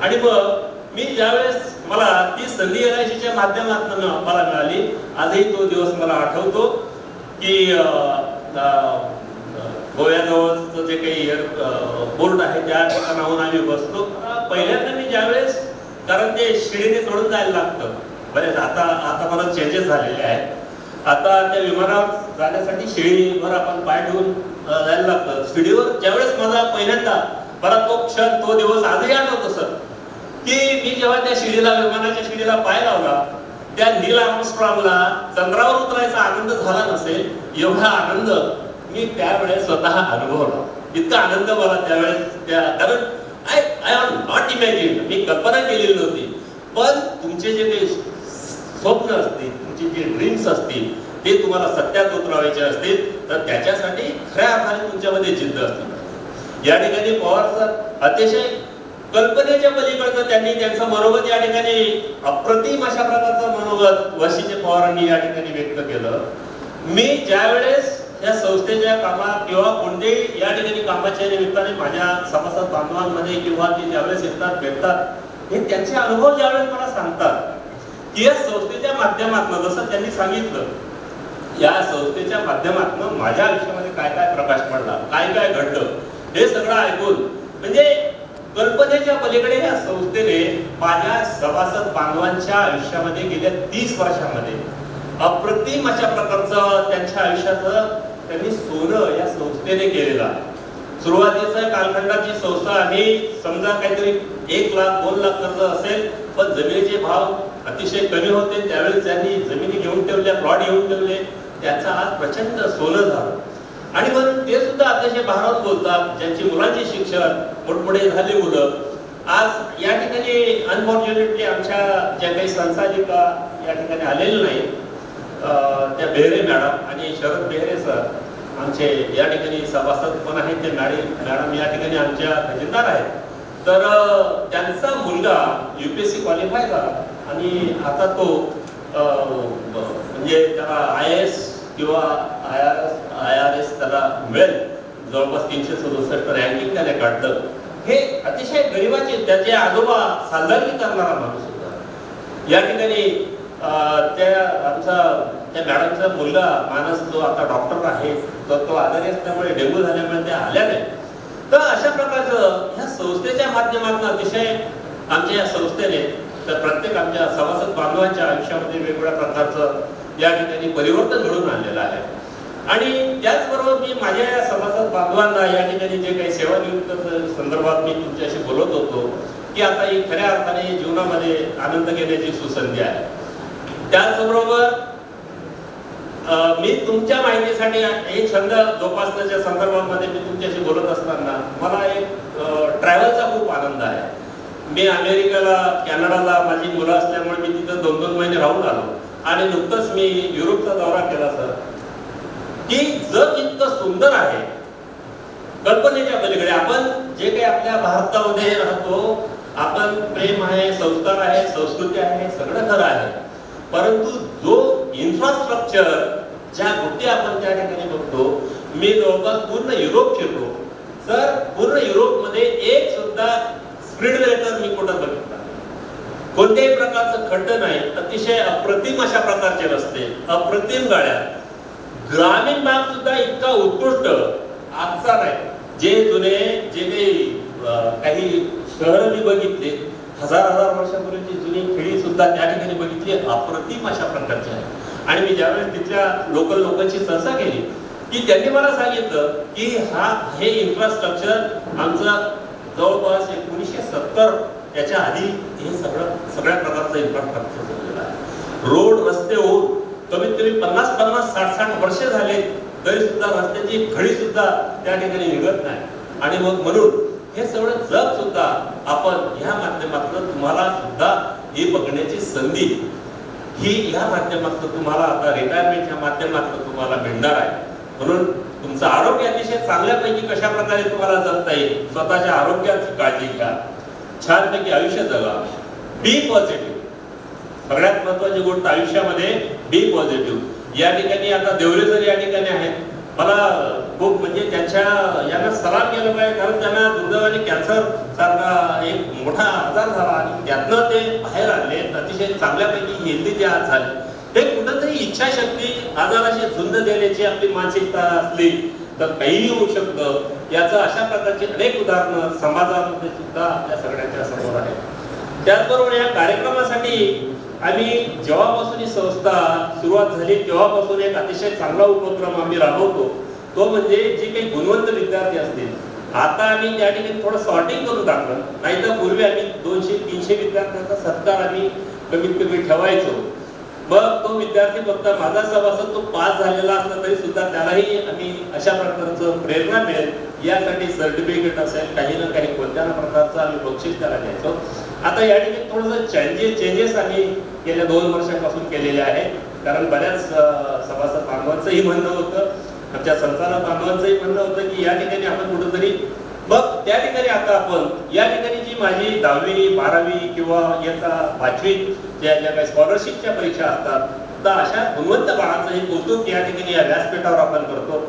आणि मग मी ज्यावेळेस मला ती संधी LICच्या माध्यमातून मला मिळाली, आजही तो दिवस मला आठवतो की गोव्याजवळचं जे काही पोर्ट आहे त्या ठिकाणाहून आम्ही बसतो. पहिल्यांदा मी ज्यावेळेस, कारण ते शिडीने चढून जायला लागतं बरेच, आता मला चेंजेस झालेले आहेत. आता त्या विमानावर जाण्यासाठी शिडीवर आपण पाय ठेवून जायला लागतं. शिडीवर ज्यावेळेस माझा पहिल्यांदा मला तो क्षण, तो दिवस आजही आठवतो सर, की मी जेव्हा त्या शिडीला, विमानाच्या शिडीला पाय लावला, त्या नील आर्मस्ट्रॉंगला चंद्रावर उतरायचा आनंद झाला नसेल एवढा आनंद मी त्यावेळेस स्वतः अनुभवला. इतका आनंद मला त्यावेळेस कारण आय नॉट इमॅजिन, मी कल्पना केलेली नव्हती. पण तुमचे जे काही स्वप्न असतील, तुमचे जे ड्रीम्स असतील, ते तुम्हाला सत्यात उतरवायचे असतील तर त्याच्यासाठी खऱ्या अर्थाने तुमच्यामध्ये जिद्द असते. या ठिकाणी पवार सर अतिशय कल्पनेच्या पलीकडचं त्यांनी त्यांचं मनोगत या ठिकाणी अप्रतिम अशा प्रकारचं मनोगत वशीचे पवारांनी या ठिकाणी व्यक्त केलं. मी ज्यावेळेस या संस्थेच्या कामात किंवा कोणत्याही या ठिकाणी कामाच्या निमित्ताने माझ्या सभासद बांधवांमध्ये किंवा ते ज्यावेळेस येतात भेटतात, हे त्यांचे अनुभव ज्यावेळेस मला सांगतात की या संस्थेच्या माध्यमातून, जसं त्यांनी सांगितलं, या संस्थेच्या माध्यमातून माझ्या आयुष्यामध्ये काय काय प्रकाश पडला, काय काय घडलं, हे सगळं ऐकून म्हणजे कल्पनेच्या पलीकडे या संस्थेने माझ्या सभासद बांधवांच्या आयुष्यामध्ये गेल्या 30 वर्षांमध्ये अप्रतिम अशा प्रकारचं त्यांच्या आयुष्याचं त्यांनी सोनं या संस्थेने केलेलं आहे. सुरुवातीच्या कालखंडाची संस्था आणि समजा काहीतरी 1 लाख 2 लाख कर्ज असेल, पण जमिनीचे भाव अतिशय कमी होते. त्यावेळेस त्यांनी जमिनी घेऊन ठेवल्या, प्लॉट घेऊन ठेवले, त्याचा आज प्रचंड सोनं झालं. आणि मग ते सुद्धा अतिशय भारावून बोलतात, ज्यांची मुलांची शिक्षण मोठमोठे झाले मुलं आज या ठिकाणी अनफॉर्च्युनेटली आमच्या ज्या काही संसाधिका या ठिकाणी आलेले नाही, त्या बेहरे मॅडम आणि शरद बेहरे सर आमचे या ठिकाणी सभासद पण आहेत. ते मॅडम या ठिकाणी आमच्या खजिनदार आहेत. तर त्यांचा मुलगा UPSC क्वालिफाय झाला आणि आता तो म्हणजे त्याला IAS किंवा IRS त्याला मिळेल, जवळपास 367 रँकिंग त्याने काढलं. हे अतिशय गरिबाचे, त्याचे आजोबा सालदारकी करणारा माणूस होता. या ठिकाणी त्या मॅडमचा मुलगा मानस, जो आता डॉक्टर आहे, तो आजारी असल्यामुळे डेंग्यू झाल्यामुळे ते आल्या नाही. तर अशा प्रकारचं ह्या संस्थेच्या माध्यमातून अतिशय आमच्या या संस्थेने तर प्रत्येक आमच्या सभासद बांधवांच्या आयुष्यामध्ये वेगवेगळ्या प्रकारचं या ठिकाणी परिवर्तन घडून आणलेलं आहे. आणि त्याचबरोबर मी माझ्या या सभासद बांधवांना या ठिकाणी जे काही सेवानिवृत्त संदर्भात मी तुमच्याशी बोलत होतो की आता ही खऱ्या अर्थाने जीवनामध्ये आनंद घेण्याची सुसंधी आहे. त्याचबरोबर मी तुमच्या माहितीसाठी एक छंद जोपासण्याच्या संदर्भामध्ये मी तुमच्याशी बोलत असताना मला एक ट्रॅव्हलचा खूप आनंद आहे. मी अमेरिकेला, कॅनडाला माझी मुलं असल्यामुळे मी तिथं 2-2 महिने राहून आलो आणि नुकतंच मी युरोपचा दौरा केला सर. की जग इतकं सुंदर आहे, कल्पनेच्या पलीकडे. आपण जे काही आपल्या भारतामध्ये राहतो, आपण प्रेम आहे, संस्कार आहे, संस्कृती आहे, सगळं खरं आहे. परंतु जो इन्फ्रास्ट्रक्चर, ज्या गोष्टी आपण त्या ठिकाणी बघतो, मी जवळपास पूर्ण युरोप फिरलो सर. पूर्ण युरोपमध्ये एक सुद्धा स्पीड ब्रेकर मी कुठं बघितला, कोणत्याही प्रकारचं खड्ड नाही. अतिशय अप्रतिम अशा प्रकारचे रस्ते, अप्रतिम गाड्या. ग्रामीण भाग सुद्धा इतका उत्कृष्ट आजचा नाही. जे जुने जे काही शहर मी बघितले, हजार वर्षापूर्वीची जुनी खेडी सुद्धा त्या ठिकाणी बघितली, अप्रतिम अशा प्रकारची आहे. आणि मी ज्यावेळेस तिथल्या लोकल लोकांची चर्चा केली की त्यांनी मला सांगितलं की हे इन्फ्रास्ट्रक्चर आमचं जवळपास 1970 याच्या आधी हे सगळ्या प्रकारचं इन्फ्रास्ट्रक्चर झालेलं आहे. रोड, रस्ते होऊन कमीत कमी 50-50, 60-60 वर्ष झाले तरी सुद्धा रस्त्याची खडी सुद्धा त्या ठिकाणी निघत नाही. आणि मग म्हणून हे सगळं जग सुद्धा आपण ह्या माध्यमातून तुम्हाला सुद्धा ही बघण्याची संधी ही ह्या माध्यमातून तुम्हाला आता रिटायरमेंटच्या माध्यमातून तुम्हाला मिळणार आहे. म्हणून तुमचं आरोग्य अतिशय चांगल्यापैकी कशा प्रकारे तुम्हाला जगता येईल, स्वतःच्या आरोग्याची काळजी घ्या, छानपैकी आयुष्य जगा, बी पॉझिटिव्ह. सगळ्यात महत्वाची गोष्ट आयुष्यामध्ये बी पॉझिटिव्ह. या ठिकाणी आता देवरे जर या ठिकाणी आहेत, मला खूप म्हणजे त्यांच्या यांना सलाम केलं पाहिजे, कारण त्यांना दुर्दैवाने कॅन्सर सारखा एक मोठा आजार झाला आणि त्यातनं ते बाहेर आले, अतिशय चांगल्यापैकी हेल्दी ते आज झाले. हे कुठंतरी इच्छाशक्ती आजाराशी झुंज देण्याची आपली मानसिकता असली तर काहीही होऊ शकतं. याचं अशा प्रकारची अनेक उदाहरणं समाजामध्ये सुद्धा आपल्या सगळ्यांच्या समोर आहेत. त्याचबरोबर या कार्यक्रमासाठी आम्ही जेव्हापासून ही संस्था सुरुवात झाली तेव्हापासून एक अतिशय चांगला उपक्रम आम्ही राबवतो. तो म्हणजे जे काही गुणवंत विद्यार्थी असतील, आता आम्ही त्या ठिकाणी थोडं सॉर्टिंग करून टाकलं. नाहीतर पूर्वी आम्ही 200-300 विद्यार्थ्यांचा सत्कार आम्ही कमीत कमी ठेवायचो. मग तो विद्यार्थी फक्त माझा सभासद तो पास झालेला असला तरी सुद्धा त्यालाही आम्ही अशा प्रकारचं प्रेरणा मिळेल यासाठी सर्टिफिकेट असेल, काही ना काही कोणत्या प्रकारचं आम्ही बक्षीस त्याला द्यायचो. आता या ठिकाणी थोडंसं चेंजेस आम्ही गेल्या 2 वर्षांपासून केलेले आहेत. कारण बऱ्याच सभासद बांधवांचंही म्हणणं होतं, आमच्या संचालक बांधवांचंही म्हणणं होतं की या ठिकाणी आपण कुठंतरी मग त्या ठिकाणी आता आपण या ठिकाणी जी माझी 10वी 12वी किंवा इयत्ता 5वी ज्या काही स्कॉलरशिपच्या परीक्षा असतात तर अशा गुणवंत बाळांचंही कौतुक या ठिकाणी या व्यासपीठावर आपण करतो.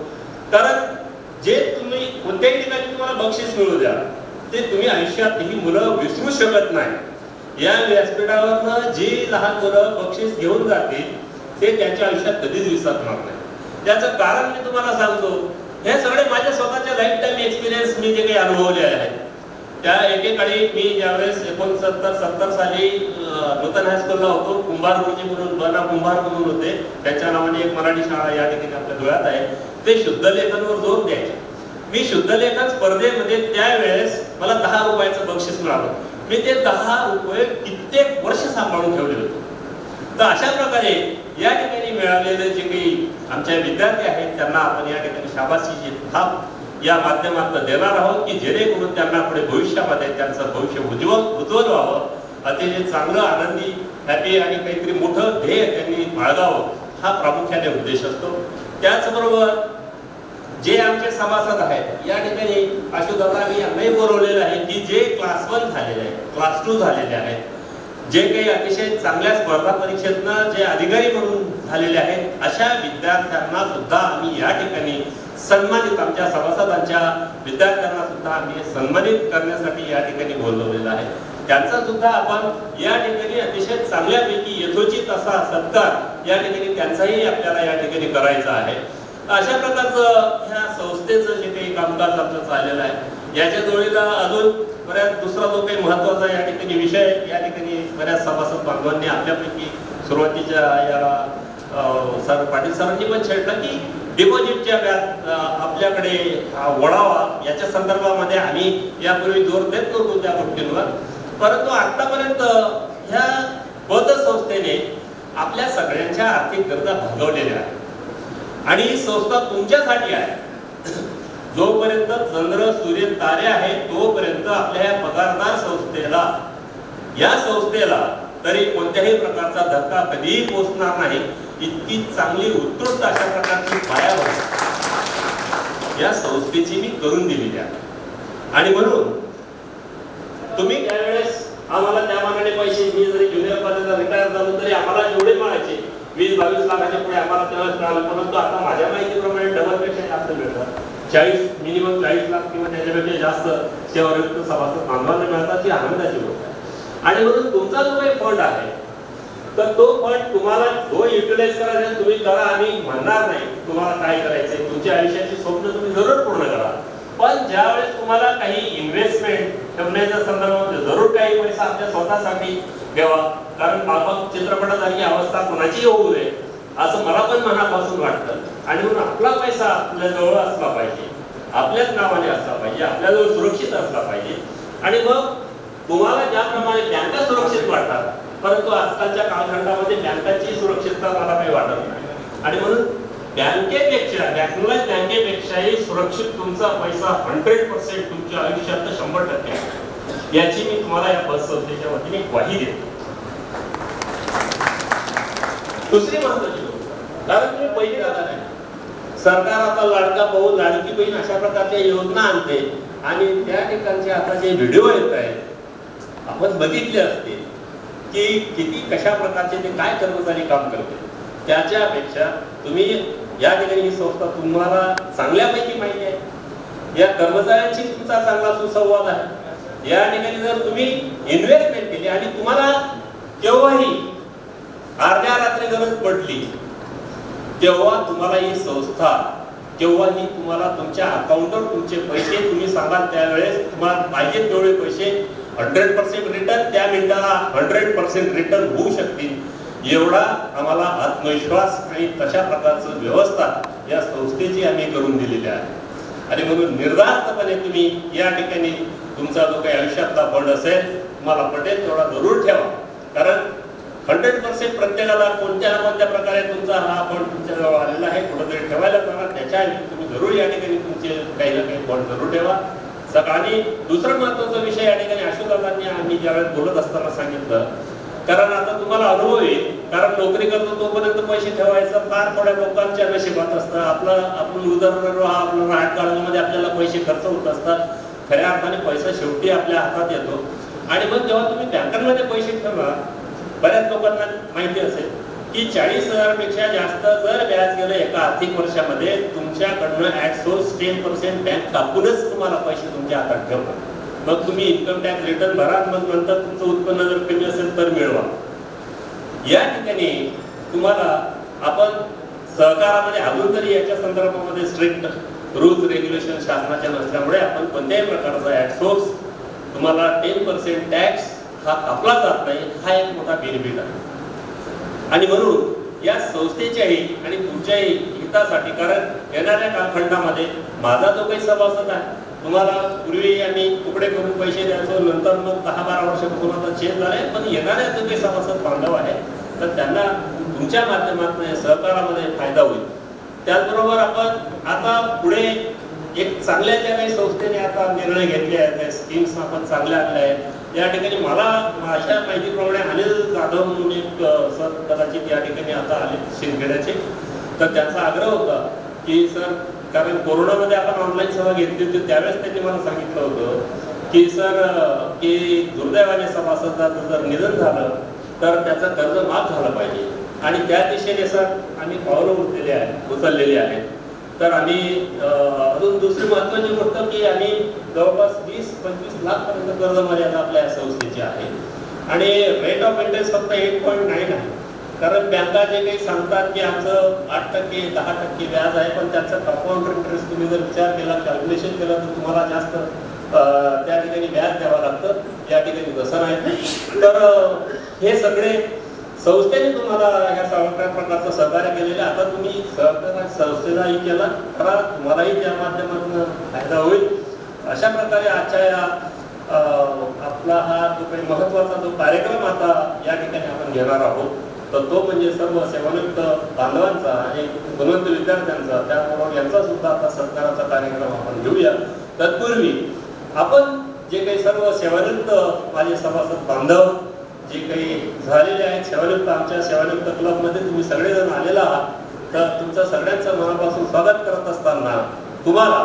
कारण जे तुम्ही कोणत्याही ठिकाणी तुम्हाला बक्षीस मिळू द्या ते तुम्ही आयुष्यात ही मुलं विसरू शकत नाही. या व्यासपीठावरनं जी लहान मुलं बक्षीस घेऊन जातील ते त्यांच्या आयुष्यात कधीच विसरणार नाही. त्याचं कारण मी तुम्हाला सांगतो, हे सगळे माझ्या स्वतःच्या लाईफ टाईम एक्सपिरियन्स मी जे काही अनुभवले आहेत. त्या एकेकाळी मी ज्यावेळेस 69-70 साली नूतन हायस्कूलला होतो, कुंभार गुरुजी म्हणून बना कुंभार म्हणून होते, त्यांच्या नावाने एक मराठी शाळा या ठिकाणी आपल्या धुळ्यात आहे. ते शुद्ध लेखनवर जोर द्यायचे. मी शुद्ध लेखन स्पर्धेमध्ये त्यावेळेस मला 10 रुपयाचं बक्षीस मिळालं. मी ते 10 रुपये कित्येक वर्ष सांभाळून ठेवले होते. तर अशा प्रकारे या ठिकाणी मिळालेले जे काही आमच्या विद्यार्थी आहेत त्यांना आपण या ठिकाणी शाबासकीची थाप या माध्यमातून देणार आहोत की जेणेकरून त्यांना पुढे भविष्यामध्ये त्यांचं भविष्य उज्ज्वल व्हावं, अतिशय चांगलं आनंदी हॅपी आणि काहीतरी मोठं ध्येय त्यांनी बाळगावं हा प्रामुख्याने उद्देश असतो. त्याचबरोबर जे आमचे सभासद आहेत या ठिकाणी आशुदादांनी यांनाही बोलवलेलं आहे की जे क्लास 1 झालेले आहेत, क्लास 2 झालेले आहेत, जे काही अतिशय चांगल्या स्पर्धा परीक्षेतनं जे अधिकारी म्हणून झालेले आहेत अशा विद्यार्थ्यांना सुद्धा आम्ही या ठिकाणी सन्मानित, आमच्या सभासदांच्या विद्यार्थ्यांना सुद्धा आम्ही सन्मानित करण्यासाठी या ठिकाणी बोलवलेलं आहे. त्यांचा सुद्धा आपण या ठिकाणी अतिशय चांगल्यापैकी यथोचित असा सत्कार या ठिकाणी त्यांचाही आपल्याला या ठिकाणी करायचा आहे. अशा प्रकारचं ह्या संस्थेचं जे काही कामकाज आमचं चाललेलं आहे याच्या जोडीला अजून बऱ्याच दुसरा जो काही महत्वाचा या ठिकाणी विषय या ठिकाणी बऱ्याच सभासद बांधवांनी आपल्यापैकी सुरुवातीच्या याला सर पाटील सरांनी पण छेडला की डिपॉझिटच्या व्याज आपल्याकडे वळावा याच्या संदर्भामध्ये आम्ही यापूर्वी जोर देत होतो त्या गोष्टींवर. परंतु आतापर्यंत ह्या पतसंस्थेने आपल्या सगळ्यांच्या आर्थिक गरजा भागवलेल्या आहेत आणि ही संस्था तुमच्यासाठी आहे. जोपर्यंत चंद्र सूर्य तारे आहेत तोपर्यंत आपल्या या पगारदार संस्थेला या संस्थेला तरी कोणत्याही प्रकारचा धक्का कधीही पोहोचणार नाही. इतकी चांगली उत्कृष्ट अशा प्रकारची पायाभरणी या संस्थेची मी करून दिलेली आहे. आणि म्हणून तुम्ही त्यावेळेस आम्हाला त्या मानाने पैसे, मी जरी ज्युनियर कॉलेजला रिटायर झालो तरी आम्हाला जेवढे मिळायचे 20-22 लाखाच्या पुढे आम्हाला तेव्हाच मिळालं. परंतु आता माझ्या माहितीप्रमाणे डबलपेक्षा जास्त मिळतात. 40 मिनिमम 40 लाख किंवा त्याच्यापेक्षा जास्त सेवानिवृत्त सभासद बांधवांना मिळतात ही आनंदाची गोष्ट आहे. आणि म्हणून तुमचा जो काही फंड आहे तर तो फंड तुम्हाला जो युटिलाइज करायचा तुम्ही करा, आम्ही म्हणणार नाही तुम्हाला काय करायचंय, तुमच्या आयुष्याची स्वप्न तुम्ही जरूर पूर्ण करा. पण ज्यावेळेस तुम्हाला काही इन्व्हेस्टमेंट ठेवण्याच्या संदर्भामध्ये जरूर काही पैसा आपल्या स्वतःसाठी ठेवा. कारण बाबा चित्रपटासारखी अवस्था कोणाची होऊ नये असं मला पण मनापासून वाटतं. आणि म्हणून आपला पैसा आपल्या जवळ असला पाहिजे, आपल्याच नावाने असला पाहिजे, आपल्याजवळ सुरक्षित असला पाहिजे. आणि मग तुम्हाला ज्याप्रमाणे बँका सुरक्षित वाटतात परंतु आजकालच्या कालखंडामध्ये बँकांची सुरक्षितता मला काही वाटत नाही. आणि म्हणून नॅशनलाइज बँकेपेक्षाही सुरक्षित तुमचा पैसा 100% तुमच्या आयुष्यात 100% आहे, याची मी तुम्हाला या बस संस्थेच्या वतीने ग्वाही देतो. दुसरी महत्वाची गोष्ट, कारण तुम्ही पहिली दादा नाही, सरकार आता लाडका भाऊ लाडकी बहीण अशा प्रकारच्या योजना आणते आणि त्या ठिकाणचे आता जे व्हिडिओ येत आहेत आपण बघितले असते की किती कशा प्रकारचे ते काय कर्मचारी काम करते. त्याच्यापेक्षा तुम्ही या ठिकाणी ही संस्था तुम्हाला चांगल्यापैकी माहिती आहे, या कर्मचाऱ्यांशी तुमचा चांगला सुसंवाद आहे. या ठिकाणी जर तुम्ही इन्व्हेस्टमेंट केली आणि तुम्हाला केव्हाही अर्ध्या रात्री गरज पडली तेव्हा तुम्हाला ही संस्था केव्हाही तुम्हाला तुमच्या अकाउंटवर तुमचे पैसे तुम्ही सांगाल त्यावेळेस तुम्हाला पाहिजे तेवढे पैसे 100% रिटर्न, त्या मिनिटाला 100% रिटर्न होऊ शकतील एवढा आम्हाला आत्मविश्वास आणि तशा प्रकारचं व्यवस्था या संस्थेची आम्ही करून दिलेली आहे. आणि म्हणून निर्धास्तपणे तुम्ही या ठिकाणी तुमचा जो काही आयुष्यातला फंड असेल तुम्हाला पटेल तेवढा जरूर ठेवा, कारण 100% प्रत्येकाला कोणत्या ना कोणत्या प्रकारे तुमचा हा फंड तुमच्याजवळ आलेला आहे, कुठेतरी ठेवायला जाणार, त्याच्या तुम्ही जरूर या ठिकाणी तुमचे काही ना काही फंड जरूर ठेवा. आणि दुसरा महत्वाचा विषय या ठिकाणी आशुदादांनी आम्ही ज्यावेळेस बोलत असताना सांगितलं, कारण आता तुम्हाला अनुभव येईल, कारण नोकरी करतो तोपर्यंत पैसे ठेवायचं फार थोड्या लोकांच्या नशिबात असतं. आपण उदरनिर्वाह आपलं राहत काळामध्ये आपल्याला पैसे खर्च होत असतात, खऱ्या अर्थाने पैसा शेवटी आपल्या हातात येतो. आणि मग जेव्हा तुम्ही बँकांमध्ये पैसे ठेवा, बऱ्याच लोकांना माहिती असेल की 40,000 पेक्षा जास्त जर व्याज गेलं एका आर्थिक वर्षामध्ये तुमच्याकडनं ऍट सोर्स 10% बँक कापूनच तुम्हाला पैसे तुमच्या हातात ठेवणार. मग तुम्ही इन्कम टॅक्स रिटर्न भरा, मग नंतर तुमचं उत्पन्न जर कमी असेल तर मिळवा. या ठिकाणी तुम्हाला आपण सहकारामध्ये अजून तरी याच्या संदर्भामध्ये स्ट्रिक्ट रूल्स रेग्युलेशन शासनाच्या नसल्यामुळे आपण कोणत्याही प्रकारचा ऍट सोर्स तुम्हाला 10% टॅक्स हा कापला जात नाही, हा एक मोठा बेनिफिट आहे. आणि म्हणून या संस्थेच्याही आणि तुमच्याही हितासाठी, कारण येणाऱ्या कालखंडामध्ये माझा जो काही सभासद आहे, तुम्हाला पूर्वी आम्ही तुकडे करून पैसे द्यायचो, नंतर मग 10-12 वर्षापासून आता चेंज झालाय, पण येणाऱ्या जो काही सभासद बांधव आहे तर त्यांना तुमच्या माध्यमातून सहकारामध्ये फायदा होईल. त्याचबरोबर आपण आता पुढे एक चांगल्या ज्या काही संस्थेने आता निर्णय घेतले आहेत, स्कीम्स आपण चांगल्या आणल्या आहेत. या ठिकाणी मला माझ्या माहितीप्रमाणे अनिल जाधव म्हणून एक सर कदाचित या ठिकाणी आता आले शिंदखेड्याचे, तर त्यांचा आग्रह होता की सर, कारण कोरोनामध्ये आपण ऑनलाईन सभा घेतली होती त्यावेळेस त्यांनी मला सांगितलं होतं की सर की दुर्दैवाने सभासदाचं जर निधन झालं तर त्याचं कर्ज माफ झालं पाहिजे. आणि त्या दिशेने सर आम्ही पावलं उचललेली आहेत. तर आम्ही अजून दुसरी महत्वाची गोष्ट की आम्ही जवळपास 20-25 लाख पर्यंत कर्ज मर्यादा आपल्या या संस्थेची आहे. आणि रेट ऑफ इंटरेस्ट फक्त 8.9 आहे, कारण बँका जे काही सांगतात की आमचं 8%, 10% व्याज आहे, पण त्याचा कंपाऊंड इंटरेस्ट तुम्ही जर विचार केला, कॅल्क्युलेशन केलं तर तुम्हाला जास्त त्या ठिकाणी व्याज द्यावं लागतं. या ठिकाणी तसं नाही. तर हे सगळे संस्थेने तुम्हाला ह्या सगळ्या प्रकारचं सहकार्य केलेलं. आता तुम्ही सहकार संस्थेलाही केला, खरा तुम्हालाही त्या माध्यमातून फायदा होईल. अशा प्रकारे आजच्या या आपला हा जो काही महत्वाचा जो कार्यक्रम आता या ठिकाणी आपण घेणार आहोत, तर तो म्हणजे सर्व सेवानिवृत्त बांधवांचा आणि गुणवंत विद्यार्थ्यांचा, त्याबरोबर यांचा सुद्धा आता सत्काराचा कार्यक्रम आपण घेऊया. तत्पूर्वी आपण जे काही सर्व सेवानिवृत्त माझे सभासद बांधव जे काही झालेले आहेत, सेवानिवृत्त आमच्या सेवानिवृत्त क्लबमध्ये तुम्ही सगळेजण आलेला आहात, तर तुमचं सगळ्यांचं मनापासून स्वागत करत असताना तुम्हाला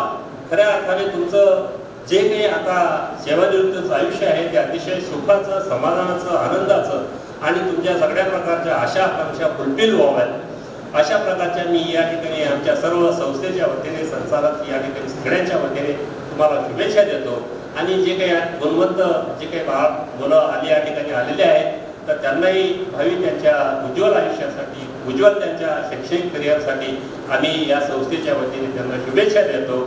खऱ्या अर्थाने तुमचं जे काही आता सेवानिवृत्तीचं आयुष्य आहे ते अतिशय सुखाचं, समाधानाचं, आनंदाचं आणि तुमच्या सगळ्या प्रकारच्या आशा आकांक्षा फुलफिल व्हाव्यात अशा प्रकारच्या मी या ठिकाणी आमच्या सर्व संस्थेच्या वतीने, संचालक या ठिकाणी सगळ्यांच्या वतीने तुम्हाला शुभेच्छा देतो. आणि जे काही गुणवंत जे काही मुलं आली या ठिकाणी आलेले आहेत, तर त्यांनाही भावी त्यांच्या उज्ज्वल आयुष्यासाठी, उज्ज्वल त्यांच्या शैक्षणिक करिअरसाठी आम्ही या संस्थेच्या वतीने त्यांना शुभेच्छा देतो.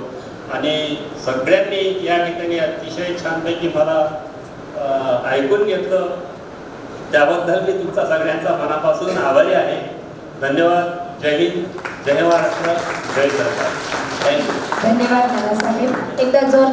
आणि सगळ्यांनी या ठिकाणी अतिशय छानपैकी मला ऐकून घेतलं, त्याबद्दल मी तुमचा सगळ्यांचा मनापासून आभारी आहे. धन्यवाद. जय हिंद, जय महाराष्ट्र, जय सरकार. थँक्यू. धन्यवाद दादा साहेब. एकदा जोर